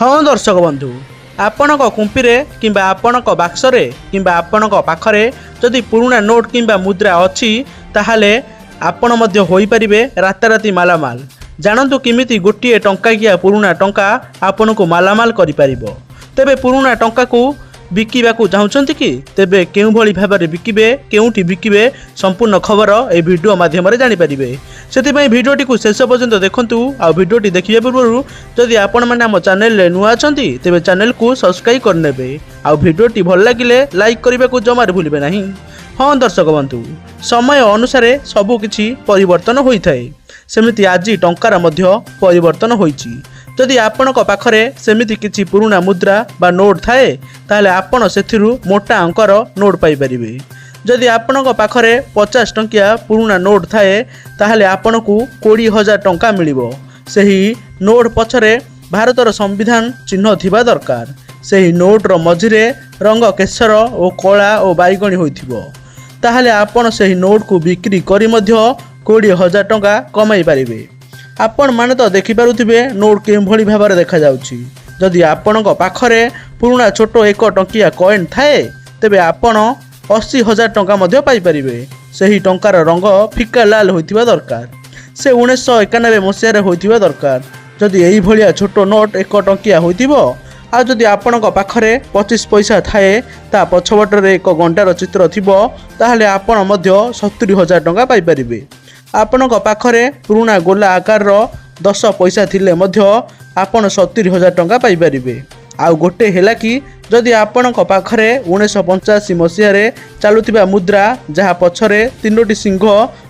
हाँ दर्शक बंधु आपण कुंपीरे किंबा आपण बाक्सरे किंबा आपण पाखरे जदि पुराणा नोट किंबा मुद्रा अच्छी ताहले आपण मध्य होई परिबे राताराती मालामाल। जानतु किमिति गोटे टंकाकिया पुराणा टंका आपण को मालामाल करि परिबो। तेबे पुराणा टंका को बिकिबाकू चाहुचंती कि तेबे केउ भली भाबरे बिकिबे केउठी बिकिबे संपूर्ण खबर ए वीडियो माध्यम रे जानि परिबे। सेतिपई वीडियोटी को शेष पर्यंत देखंतु। आ वीडियोटी देखिबा पूर्व जदि आपण माने हम चैनल रे नुआ अछंती तेबे चैनल को सब्सक्राइब करनेबे। आ वीडियोटी भल लागिले लाइक करबा को जमार भूलिबे नाही। हाँ दर्शक बंधु समय अनुसार सबु किछि परिवर्तन होइथाय। सेमिति आज टंकार मध्य परिवर्तन होइछि। जदि आपणक पाखरे सेमिति किछि पुराणा मुद्रा बा नोट थाए ताहले आपण सेथिरु मोटा अंकर नोट पाई परिबे। जदि आपणक पाखरे 50 टंकिया पुराणा नोट थाए ताहले आपणकू 20,000 टंका मिलिबो। सेही नोट पछरे भारतर संविधान चिन्ह थिबा दरकार। सेही नोट रो मझिरे रंग केशर ओ कला ओ बैगणी होइथिबो। ताहले आपण सेही नोट को बिक्री करी मध्य 20,000 टंका कमाई पारिबे। आपण माने तो देखि पारुथिबे नोट के भली भाबरे देखा जाउछि। जदि आपणक पाखरे पुराणा छोट 1 टंकिया कॉइन थाए तेबे आपण 80,000 टंका मध्य पाई परिबे। सेही टंकार रंग फिका लाल होइथिबा दरकार। से 1991 मसिया होइथिबा दरकार। जदि एही भलिया छोट नोट 1 टंकिया होइथिबो आ जदि आपणक पाखरे 25 पैसा थाए ता पछबटरे एक घंटार चित्र थिबो ताहले आपण मध्य 70,000 टंका पाई परिबे। आपणक पाखरे पुराणा गोला आकार 10 पैसा थिले मध्य आपण 70,000 टंका पाई परिबे। आउ गोटे हेला कि जदि आपणक पाखरे 1985 मसिया रे चालुथिबा मुद्रा जहा पछरे 3टी सिंह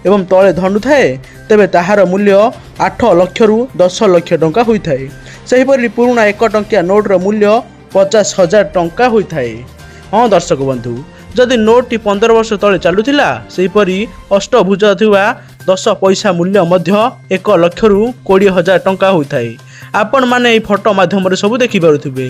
एवं तळे धनु थाए तेबे ताहार मूल्य 8 लाख रु 10 लाख टंका होइथाय। सेहिपरि पुराणा 1 टंकिया नोट रो मूल्य 50,000 टंका होइथाय। हाँ दर्शक बंधु जदि नोट टी 15 वर्ष तले चालुथिला सेहिपरि अष्टभुज थिबा 10 पैसा मूल्य मध्य 1 लाख रु 20,000 टंका होइथाय। आपण माने ए फोटो माध्यम रे सब देखि पारुथिबे।